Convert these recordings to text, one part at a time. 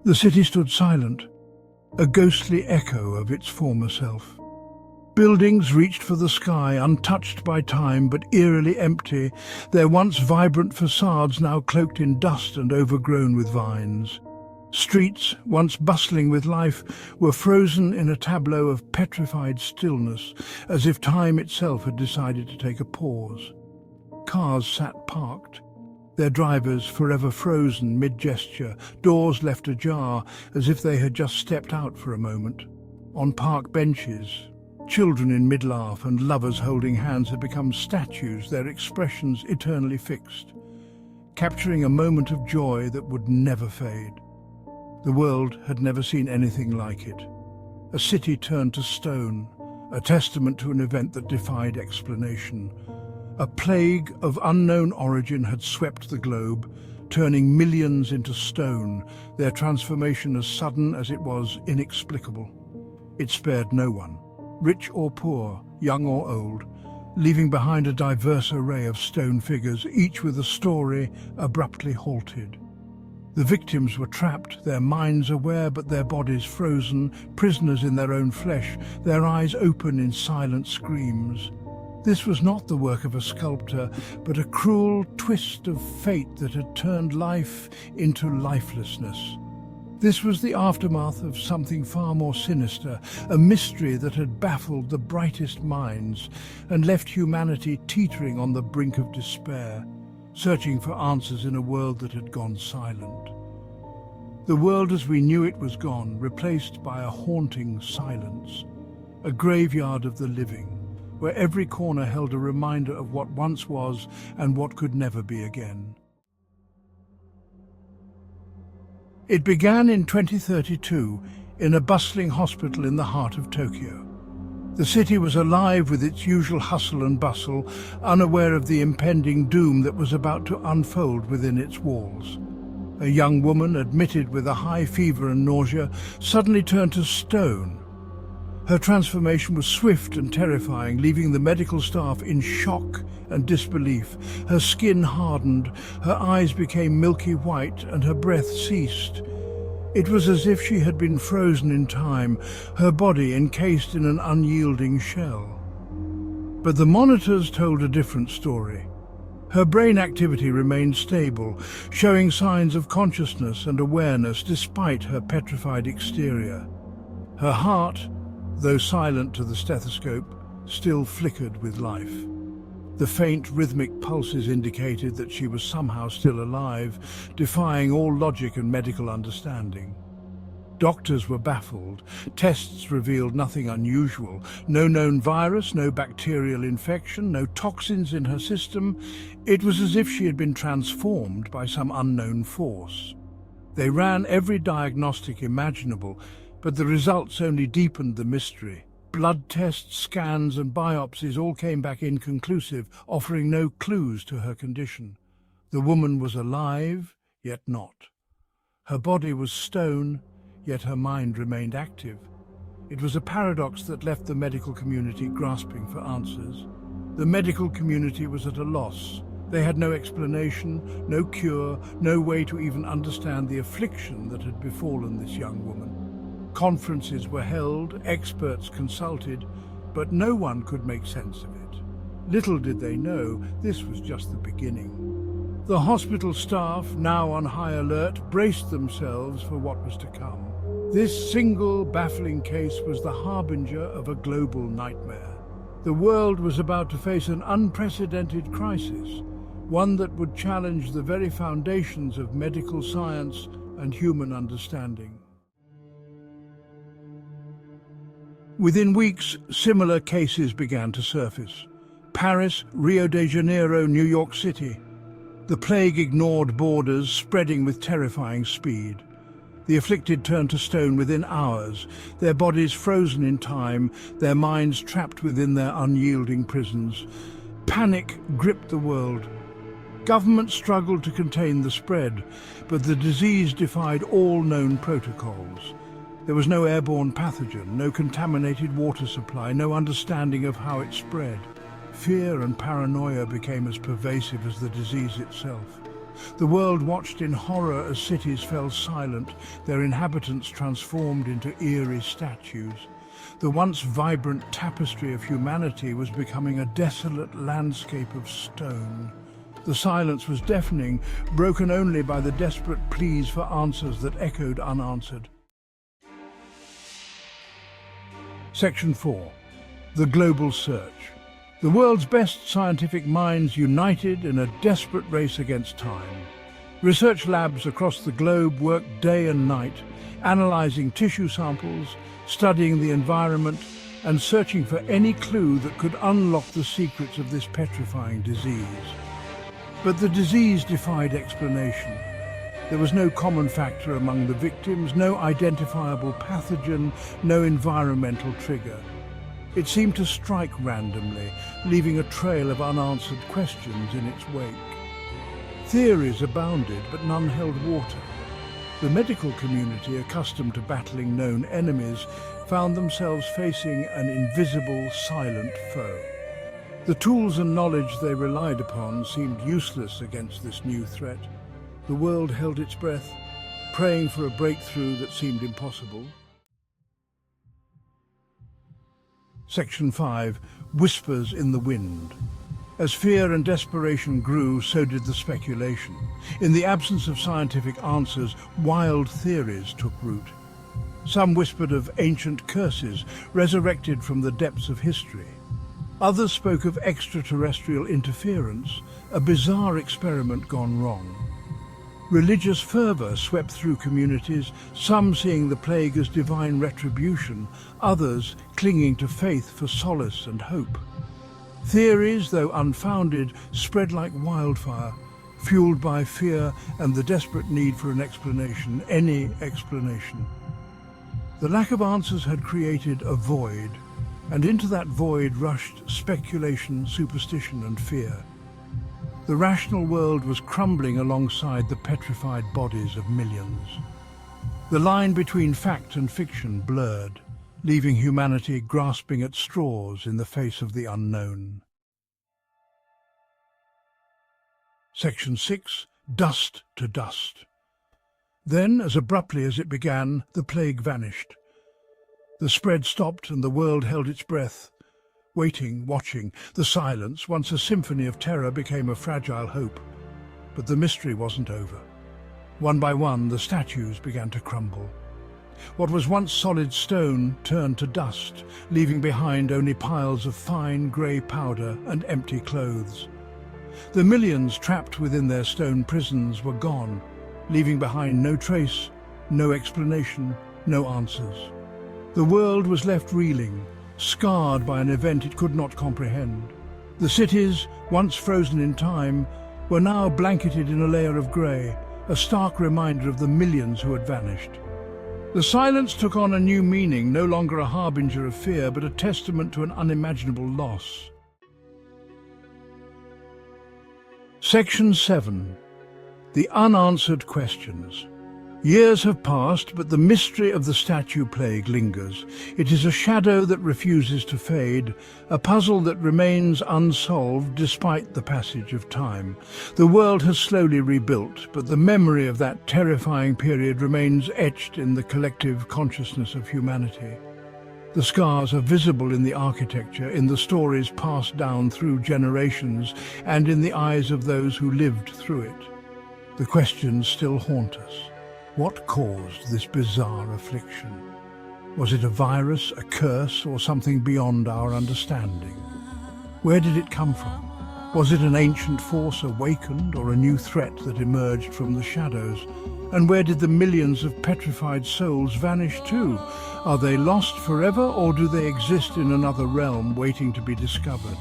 The city stood silent, a ghostly echo of its former self. Buildings reached for the sky, untouched by time but eerily empty, their once vibrant facades now cloaked in dust and overgrown with vines. Streets, once bustling with life, were frozen in a tableau of petrified stillness, as if time itself had decided to take a pause. Cars sat parked, their drivers forever frozen mid-gesture, doors left ajar as if they had just stepped out for a moment. On park benches, children in mid-laugh and lovers holding hands had become statues, their expressions eternally fixed, capturing a moment of joy that would never fade. The world had never seen anything like it. A city turned to stone, a testament to an event that defied explanation. A plague of unknown origin had swept the globe, turning millions into stone, their transformation as sudden as it was inexplicable. It spared no one, rich or poor, young or old, leaving behind a diverse array of stone figures, each with a story abruptly halted. The victims were trapped, their minds aware but their bodies frozen, prisoners in their own flesh, their eyes open in silent screams. This was not the work of a sculptor, but a cruel twist of fate that had turned life into lifelessness. This was the aftermath of something far more sinister, a mystery that had baffled the brightest minds and left humanity teetering on the brink of despair, searching for answers in a world that had gone silent. The world as we knew it was gone, replaced by a haunting silence, a graveyard of the living, where every corner held a reminder of what once was and what could never be again. It began in 2032 in a bustling hospital in the heart of Tokyo. The city was alive with its usual hustle and bustle, unaware of the impending doom that was about to unfold within its walls. A young woman, admitted with a high fever and nausea, suddenly turned to stone. Her transformation was swift and terrifying, leaving the medical staff in shock and disbelief. Her skin hardened, her eyes became milky white, and her breath ceased. It was as if she had been frozen in time, her body encased in an unyielding shell. But the monitors told a different story. Her brain activity remained stable, showing signs of consciousness and awareness despite her petrified exterior. Her heart, though silent to the stethoscope, still flickered with life. The faint rhythmic pulses indicated that she was somehow still alive, defying all logic and medical understanding. Doctors were baffled. Tests revealed nothing unusual. No known virus, no bacterial infection, no toxins in her system. It was as if she had been transformed by some unknown force. They ran every diagnostic imaginable, but the results only deepened the mystery. Blood tests, scans and biopsies all came back inconclusive, offering no clues to her condition. The woman was alive, yet not. Her body was stone, yet her mind remained active. It was a paradox that left the medical community grasping for answers. The medical community was at a loss. They had no explanation, no cure, no way to even understand the affliction that had befallen this young woman. Conferences were held, experts consulted, but no one could make sense of it. Little did they know, this was just the beginning. The hospital staff, now on high alert, braced themselves for what was to come. This single, baffling case was the harbinger of a global nightmare. The world was about to face an unprecedented crisis, one that would challenge the very foundations of medical science and human understanding. Within weeks, similar cases began to surface. Paris, Rio de Janeiro, New York City. The plague ignored borders, spreading with terrifying speed. The afflicted turned to stone within hours, their bodies frozen in time, their minds trapped within their unyielding prisons. Panic gripped the world. Governments struggled to contain the spread, but the disease defied all known protocols. There was no airborne pathogen, no contaminated water supply, no understanding of how it spread. Fear and paranoia became as pervasive as the disease itself. The world watched in horror as cities fell silent, their inhabitants transformed into eerie statues. The once vibrant tapestry of humanity was becoming a desolate landscape of stone. The silence was deafening, broken only by the desperate pleas for answers that echoed unanswered. Section 4. The Global Search. The world's best scientific minds united in a desperate race against time. Research labs across the globe worked day and night, analyzing tissue samples, studying the environment, and searching for any clue that could unlock the secrets of this petrifying disease. But the disease defied explanation. There was no common factor among the victims, no identifiable pathogen, no environmental trigger. It seemed to strike randomly, leaving a trail of unanswered questions in its wake. Theories abounded, but none held water. The medical community, accustomed to battling known enemies, found themselves facing an invisible, silent foe. The tools and knowledge they relied upon seemed useless against this new threat. The world held its breath, praying for a breakthrough that seemed impossible. Section 5. Whispers in the Wind. As fear and desperation grew, so did the speculation. In the absence of scientific answers, wild theories took root. Some whispered of ancient curses resurrected from the depths of history. Others spoke of extraterrestrial interference, a bizarre experiment gone wrong. Religious fervor swept through communities, some seeing the plague as divine retribution, others clinging to faith for solace and hope. Theories, though unfounded, spread like wildfire, fueled by fear and the desperate need for an explanation, any explanation. The lack of answers had created a void, and into that void rushed speculation, superstition, and fear. The rational world was crumbling alongside the petrified bodies of millions. The line between fact and fiction blurred, leaving humanity grasping at straws in the face of the unknown. Section 6. Dust to dust. Then, as abruptly as it began, the plague vanished. The spread stopped and the world held its breath. Waiting, watching, the silence, once a symphony of terror, became a fragile hope. But the mystery wasn't over. One by one, the statues began to crumble. What was once solid stone turned to dust, leaving behind only piles of fine grey powder and empty clothes. The millions trapped within their stone prisons were gone, leaving behind no trace, no explanation, no answers. The world was left reeling, scarred by an event it could not comprehend. The cities, once frozen in time, were now blanketed in a layer of grey, a stark reminder of the millions who had vanished. The silence took on a new meaning, no longer a harbinger of fear, but a testament to an unimaginable loss. Section 7. The Unanswered Questions. Years have passed, but the mystery of the statue plague lingers. It is a shadow that refuses to fade, a puzzle that remains unsolved despite the passage of time. The world has slowly rebuilt, but the memory of that terrifying period remains etched in the collective consciousness of humanity. The scars are visible in the architecture, in the stories passed down through generations, and in the eyes of those who lived through it. The questions still haunt us. What caused this bizarre affliction? Was it a virus, a curse, or something beyond our understanding? Where did it come from? Was it an ancient force awakened, or a new threat that emerged from the shadows? And where did the millions of petrified souls vanish to? Are they lost forever, or do they exist in another realm waiting to be discovered?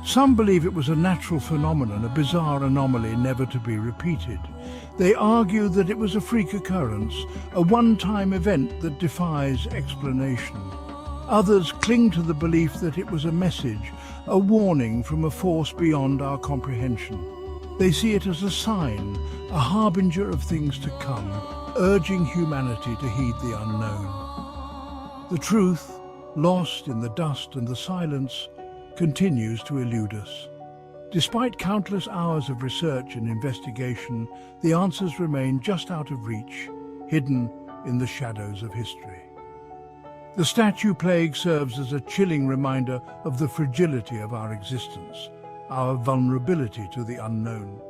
Some believe it was a natural phenomenon, a bizarre anomaly never to be repeated. They argue that it was a freak occurrence, a one-time event that defies explanation. Others cling to the belief that it was a message, a warning from a force beyond our comprehension. They see it as a sign, a harbinger of things to come, urging humanity to heed the unknown. The truth, lost in the dust and the silence, continues to elude us. Despite countless hours of research and investigation, the answers remain just out of reach, hidden in the shadows of history. The statue plague serves as a chilling reminder of the fragility of our existence, our vulnerability to the unknown.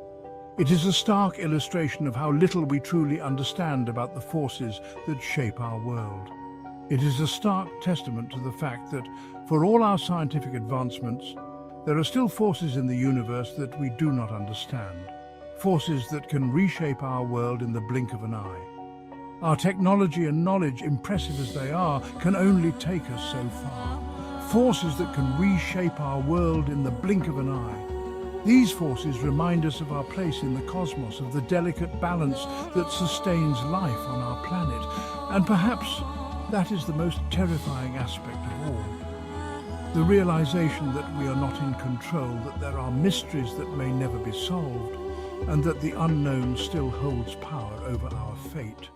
It is a stark illustration of how little we truly understand about the forces that shape our world. It is a stark testament to the fact that, for all our scientific advancements, there are still forces in the universe that we do not understand, forces that can reshape our world in the blink of an eye. Our technology and knowledge, impressive as they are, can only take us so far. Forces that can reshape our world in the blink of an eye. These forces remind us of our place in the cosmos, of the delicate balance that sustains life on our planet. And perhaps that is the most terrifying aspect of all. The realization that we are not in control, that there are mysteries that may never be solved, and that the unknown still holds power over our fate.